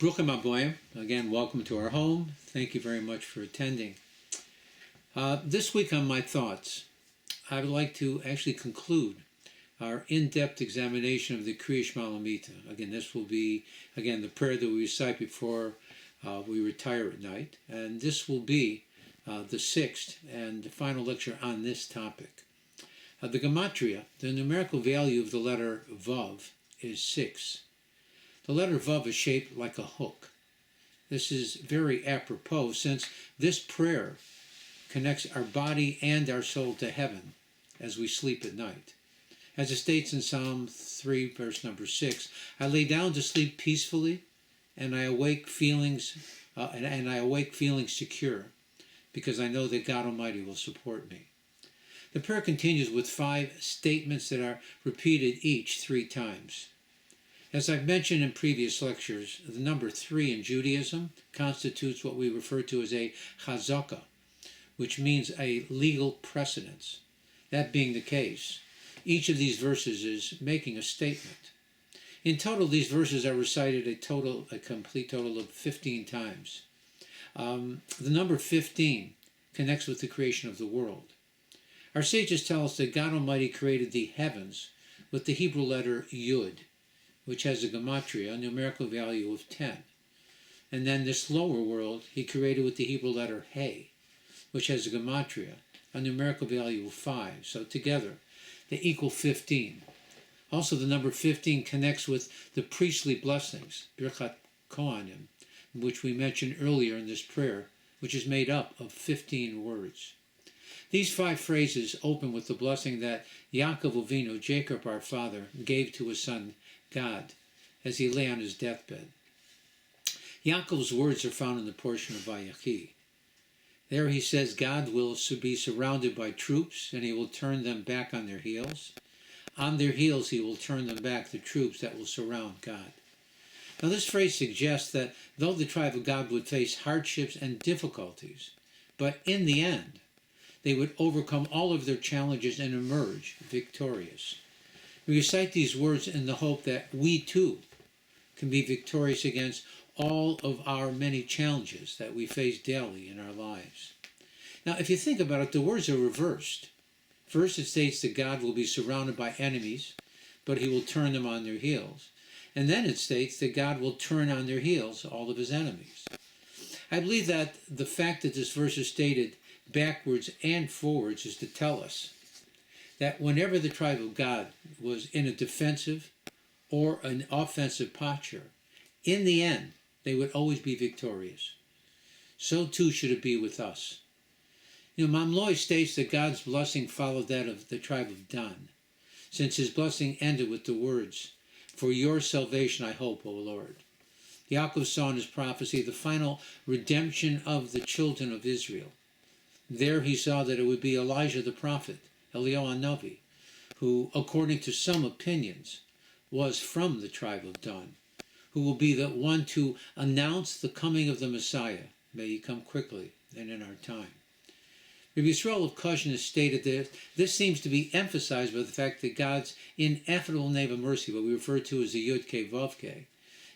Bruchim Aboyim, again, welcome to our home. Thank you very much for attending. This week on My Thoughts, I would like to actually conclude our in-depth examination of the Kriya Shema Lamita. Again, this will be, the prayer that we recite before we retire at night. And this will be the sixth and the final lecture on this topic. The Gematria, the numerical value of the letter Vav, is 6. The letter Vav is shaped like a hook. This is very apropos since this prayer connects our body and our soul to heaven as we sleep at night. As it states in Psalm 3, verse number 6, I lay down to sleep peacefully, and I awake feelings secure, because I know that God Almighty will support me. The prayer continues with 5 statements that are repeated each 3 times. As I've mentioned in previous lectures, the number 3 in Judaism constitutes what we refer to as a chazakah, which means a legal precedence. That being the case, each of these verses is making a statement. In total, these verses are recited a complete total of 15 times. The number 15 connects with the creation of the world. Our sages tell us that God Almighty created the heavens with the Hebrew letter Yud, which has a gematria, a numerical value of 10. And then this lower world he created with the Hebrew letter He, which has a gematria, a numerical value of 5. So together, they equal 15. Also, the number 15 connects with the priestly blessings, Birchat Kohanim, which we mentioned earlier in this prayer, which is made up of 15 words. These 5 phrases open with the blessing that Yaakov Avinu, Jacob our father, gave to his son God as he lay on his deathbed. Yaakov's words are found in the portion of Vayechi. There he says God will be surrounded by troops and he will turn them back on their heels. On their heels he will turn them back, the troops that will surround God. Now this phrase suggests that though the tribe of God would face hardships and difficulties, but in the end they would overcome all of their challenges and emerge victorious. We recite these words in the hope that we too can be victorious against all of our many challenges that we face daily in our lives. Now, if you think about it, the words are reversed. First, it states that God will be surrounded by enemies, but he will turn them on their heels. And then it states that God will turn on their heels all of his enemies. I believe that the fact that this verse is stated backwards and forwards is to tell us that whenever the tribe of God was in a defensive or an offensive posture, in the end, they would always be victorious. So too should it be with us. Mamloi states that God's blessing followed that of the tribe of Dan, since his blessing ended with the words, "For your salvation I hope, O Lord." Yaakov saw in his prophecy the final redemption of the children of Israel. There he saw that it would be Elijah the prophet, Eliyahu Hanavi, who, according to some opinions, was from the tribe of Dan, who will be the one to announce the coming of the Messiah. May he come quickly and in our time. Rabbi Yisrael of Koshin has stated that this seems to be emphasized by the fact that God's ineffable name of mercy, what we refer to as the Yud Ke Vav Ke,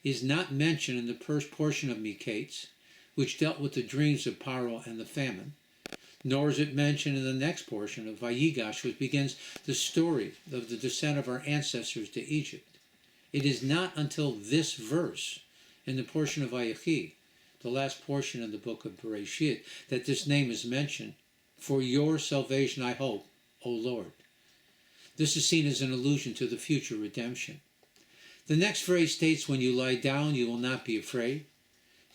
is not mentioned in the first portion of Miketz, which dealt with the dreams of Paro and the famine, nor is it mentioned in the next portion of Vayigash, which begins the story of the descent of our ancestors to Egypt. It is not until this verse, in the portion of Vayechi, the last portion of the book of Bereshit, that this name is mentioned. For your salvation I hope, O Lord. This is seen as an allusion to the future redemption. The next phrase states, when you lie down, you will not be afraid.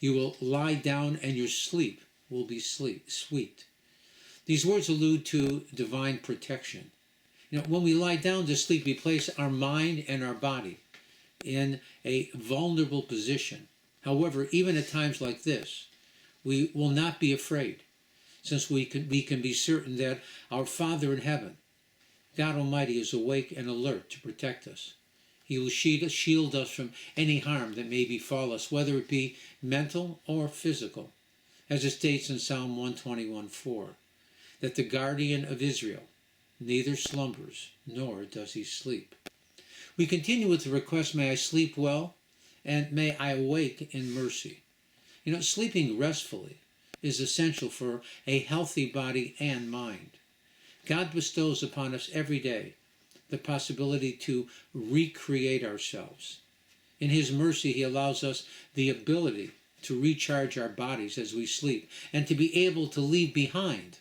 You will lie down and your sleep will be sweet. These words allude to divine protection. When we lie down to sleep, we place our mind and our body in a vulnerable position. However, even at times like this, we will not be afraid, since we can be certain that our Father in heaven, God Almighty, is awake and alert to protect us. He will shield us from any harm that may befall us, whether it be mental or physical, as it states in Psalm 121:4. That the guardian of Israel neither slumbers nor does he sleep. We continue with the request, may I sleep well and may I awake in mercy. You know, sleeping restfully is essential for a healthy body and mind. God bestows upon us every day the possibility to recreate ourselves. In His mercy, He allows us the ability to recharge our bodies as we sleep and to be able to leave behind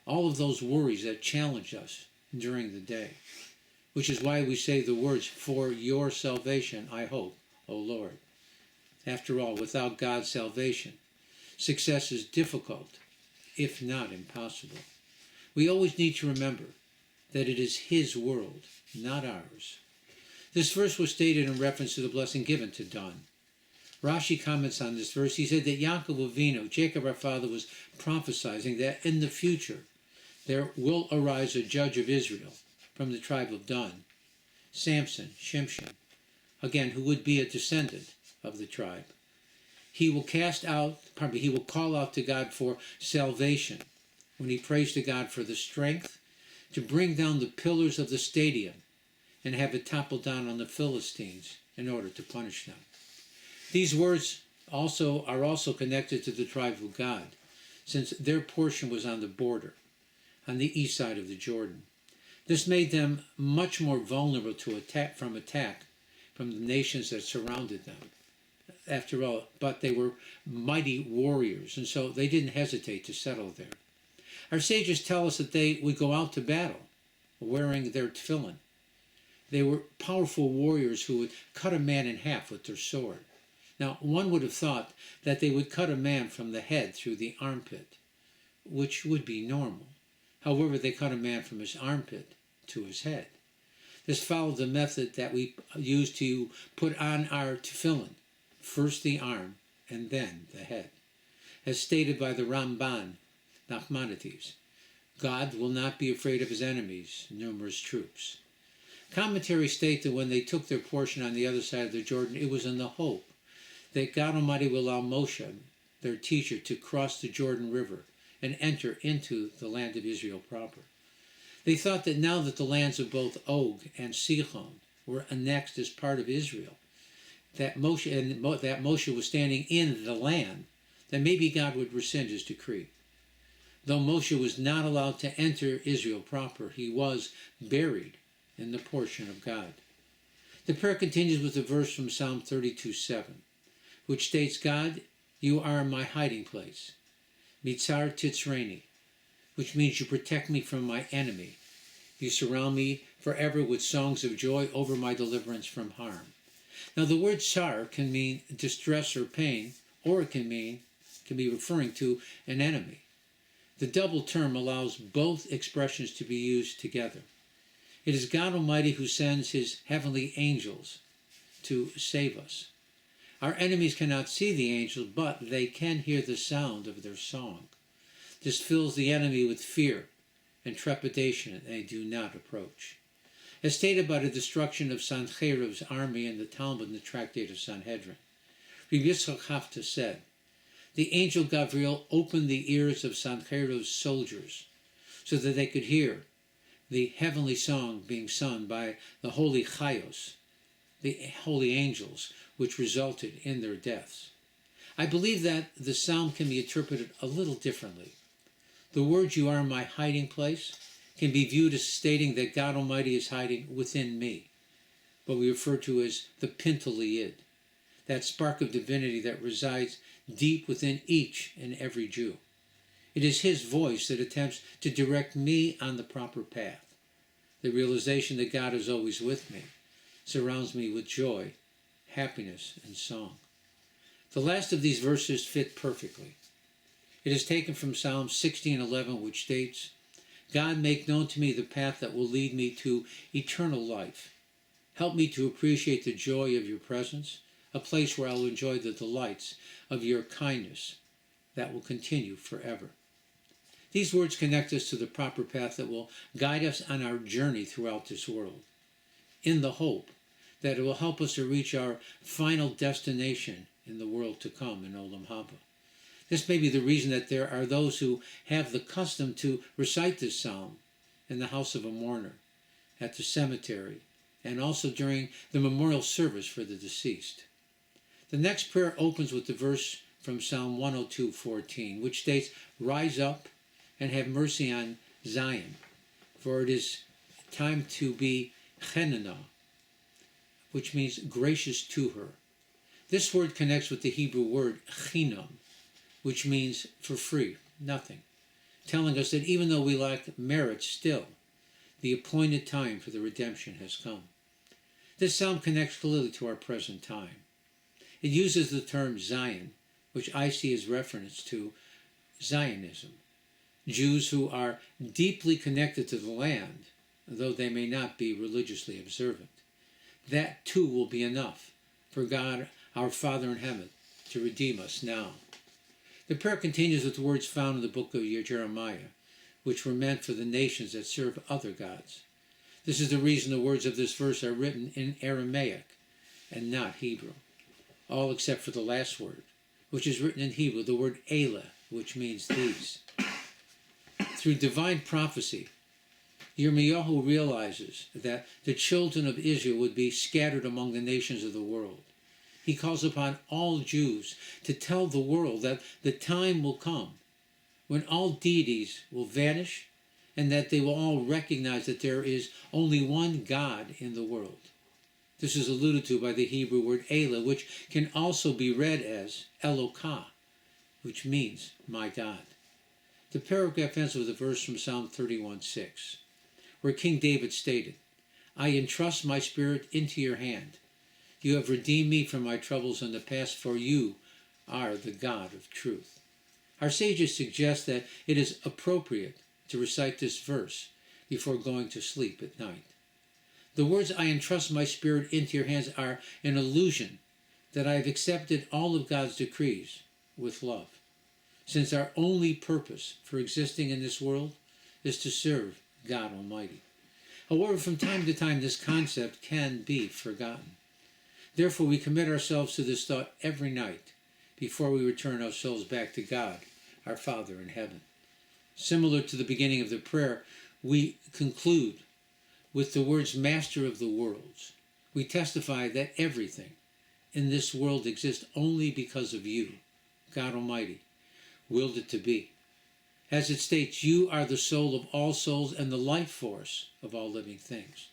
all of those worries that challenge us during the day, which is why we say the words, "For your salvation I hope, O Lord." After all, without God's salvation, success is difficult, if not impossible. We always need to remember that it is His world, not ours. This verse was stated in reference to the blessing given to Dan. Rashi comments on this verse. He said that Yaakov Avinu, Jacob our father, was prophesying that in the future there will arise a judge of Israel from the tribe of Dan, Samson, Shimshon, again, who would be a descendant of the tribe. He will call out to God for salvation when he prays to God for the strength to bring down the pillars of the stadium and have it topple down on the Philistines in order to punish them. These words are also connected to the tribe of Gad, since their portion was on the border, on the east side of the Jordan. This made them much more vulnerable to attack from the nations that surrounded them. After all, but they were mighty warriors, and so they didn't hesitate to settle there. Our sages tell us that they would go out to battle wearing their tefillin. They were powerful warriors who would cut a man in half with their sword. Now, one would have thought that they would cut a man from the head through the armpit, which would be normal. However, they cut a man from his armpit to his head. This followed the method that we use to put on our tefillin, first the arm and then the head. As stated by the Ramban, Nachmanides, God will not be afraid of his enemies, numerous troops. Commentaries state that when they took their portion on the other side of the Jordan, it was in the hope that God Almighty will allow Moshe, their teacher, to cross the Jordan River and enter into the land of Israel proper. They thought that now that the lands of both Og and Sihon were annexed as part of Israel, that Moshe was standing in the land, that maybe God would rescind his decree. Though Moshe was not allowed to enter Israel proper, he was buried in the portion of God. The prayer continues with a verse from Psalm 32:7, which states, God, you are my hiding place. Mitzar titzreni, which means you protect me from my enemy. You surround me forever with songs of joy over my deliverance from harm. Now the word tsar can mean distress or pain, or it can be referring to an enemy. The double term allows both expressions to be used together. It is God Almighty who sends his heavenly angels to save us. Our enemies cannot see the angels, but they can hear the sound of their song. This fills the enemy with fear and trepidation, and they do not approach. As stated by the destruction of Sancherib's army in the Talmud in the Tractate of Sanhedrin, Rabbi Yitzchak Hafta said, the angel Gabriel opened the ears of Sancherib's soldiers so that they could hear the heavenly song being sung by the holy Chayos, the holy angels, which resulted in their deaths. I believe that the psalm can be interpreted a little differently. The words, you are my hiding place, can be viewed as stating that God Almighty is hiding within me, what we refer to as the Pintele, that spark of divinity that resides deep within each and every Jew. It is his voice that attempts to direct me on the proper path. The realization that God is always with me surrounds me with joy, happiness, and song. The last of these verses fit perfectly. It is taken from Psalm 16:11, which states, God, make known to me the path that will lead me to eternal life. Help me to appreciate the joy of your presence, a place where I will enjoy the delights of your kindness that will continue forever. These words connect us to the proper path that will guide us on our journey throughout this world, in the hope that it will help us to reach our final destination in the world to come in Olam Haba. This may be the reason that there are those who have the custom to recite this psalm in the house of a mourner, at the cemetery, and also during the memorial service for the deceased. The next prayer opens with the verse from Psalm 102:14, which states, "Rise up and have mercy on Zion, for it is time to be chenana," which means gracious to her. This word connects with the Hebrew word chinam, which means for free, nothing, telling us that even though we lack merit still, the appointed time for the redemption has come. This psalm connects clearly to our present time. It uses the term Zion, which I see as reference to Zionism, Jews who are deeply connected to the land, though they may not be religiously observant. That too will be enough for God, our Father in heaven, to redeem us now. The prayer continues with words found in the book of Jeremiah, which were meant for the nations that serve other gods. This is the reason the words of this verse are written in Aramaic and not Hebrew, all except for the last word, which is written in Hebrew, the word Elah, which means these. Through divine prophecy, Yirmiyahu realizes that the children of Israel would be scattered among the nations of the world. He calls upon all Jews to tell the world that the time will come when all deities will vanish and that they will all recognize that there is only one God in the world. This is alluded to by the Hebrew word Elah, which can also be read as Elokah, which means my God. The paragraph ends with a verse from Psalm 31:6, where King David stated, "I entrust my spirit into your hand. You have redeemed me from my troubles in the past, for you are the God of truth." Our sages suggest that it is appropriate to recite this verse before going to sleep at night. The words, "I entrust my spirit into your hands," are an allusion that I have accepted all of God's decrees with love, since our only purpose for existing in this world is to serve God Almighty. However, from time to time, this concept can be forgotten. Therefore, we commit ourselves to this thought every night before we return our souls back to God, our Father in heaven. Similar to the beginning of the prayer, we conclude with the words, "Master of the worlds." We testify that everything in this world exists only because of you, God Almighty, willed it to be. As it states, you are the soul of all souls and the life force of all living things.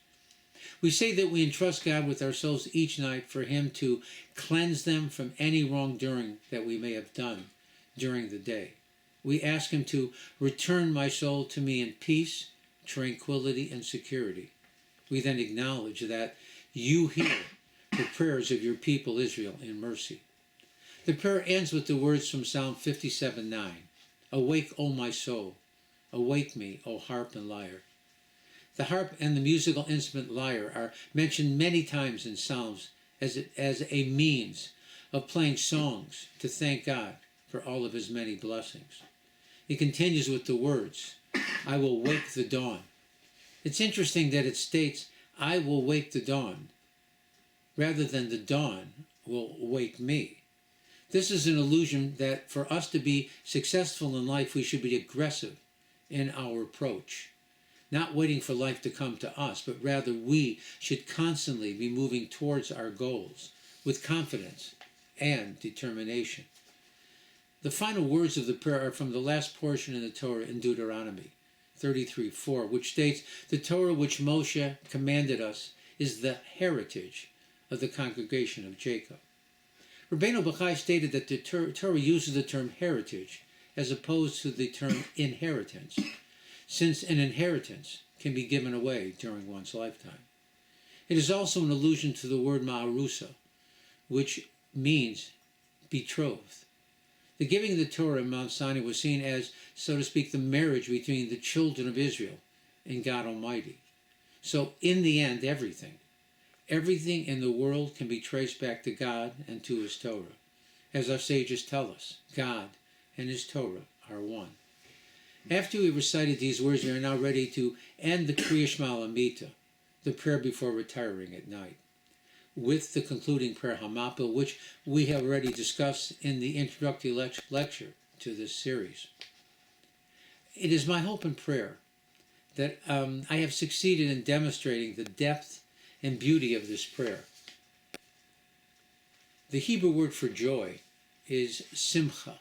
We say that we entrust God with our souls each night for Him to cleanse them from any wrongdoing that we may have done during the day. We ask Him to return my soul to me in peace, tranquility, and security. We then acknowledge that you hear the prayers of your people Israel in mercy. The prayer ends with the words from Psalm 57:9. "Awake, O my soul. Awake me, O harp and lyre." The harp and the musical instrument lyre are mentioned many times in Psalms as a means of playing songs to thank God for all of His many blessings. It continues with the words, "I will wake the dawn." It's interesting that it states, "I will wake the dawn," rather than "the dawn will wake me." This is an allusion that for us to be successful in life, we should be aggressive in our approach, not waiting for life to come to us, but rather we should constantly be moving towards our goals with confidence and determination. The final words of the prayer are from the last portion in the Torah in Deuteronomy 33:4, which states, "The Torah which Moshe commanded us is the heritage of the congregation of Jacob." Rabbeinu Bachai stated that the Torah uses the term heritage as opposed to the term inheritance, since an inheritance can be given away during one's lifetime. It is also an allusion to the word ma'arusa, which means betrothed. The giving of the Torah in Mount Sinai was seen as, so to speak, the marriage between the children of Israel and God Almighty. So in the end, everything in the world can be traced back to God and to His Torah. As our sages tell us, God and His Torah are one. After we recited these words, we are now ready to end the Kriya Shema Lamita, the prayer before retiring at night, with the concluding prayer Hamapil, which we have already discussed in the introductory lecture to this series. It is my hope and prayer that I have succeeded in demonstrating the depth and beauty of this prayer. The Hebrew word for joy is simcha.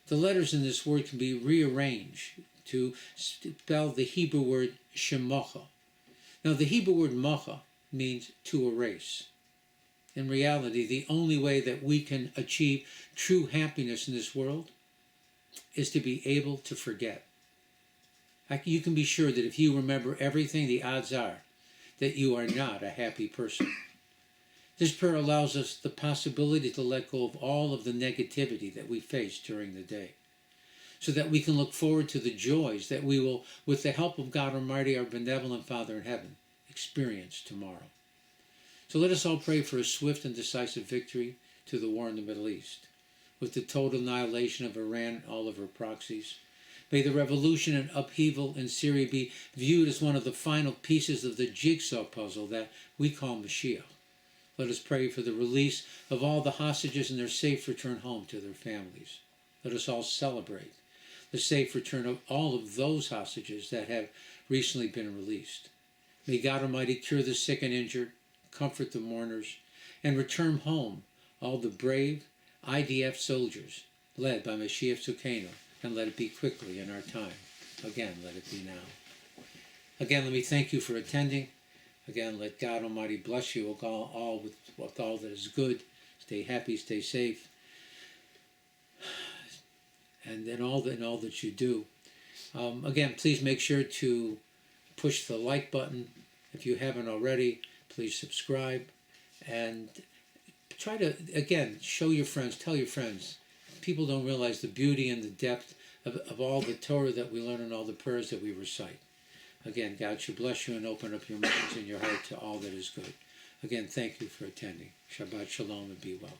The letters in this word can be rearranged to spell the Hebrew word shemocha. Now, the Hebrew word mocha means to erase. In reality, the only way that we can achieve true happiness in this world is to be able to forget. You can be sure that if you remember everything, the odds are that you are not a happy person. This prayer allows us the possibility to let go of all of the negativity that we face during the day, so that we can look forward to the joys that we will, with the help of God Almighty, our benevolent Father in heaven, experience tomorrow. So let us all pray for a swift and decisive victory to the war in the Middle East, with the total annihilation of Iran and all of her proxies. May the revolution and upheaval in Syria be viewed as one of the final pieces of the jigsaw puzzle that we call Mashiach. Let us pray for the release of all the hostages and their safe return home to their families. Let us all celebrate the safe return of all of those hostages that have recently been released. May God Almighty cure the sick and injured, comfort the mourners, and return home all the brave IDF soldiers led by Mashiach Tzidkeinu, and let it be quickly in our time. Again, let it be now. Again, let me thank you for attending. Again, let God Almighty bless you all with all that is good. Stay happy, stay safe, and in all that you do. Again, please make sure to push the like button if you haven't already. Please subscribe, and try to, again, show your friends, tell your friends. People don't realize the beauty and the depth of all the Torah that we learn and all the prayers that we recite. Again, God should bless you and open up your minds and your heart to all that is good. Again, thank you for attending. Shabbat Shalom and be well.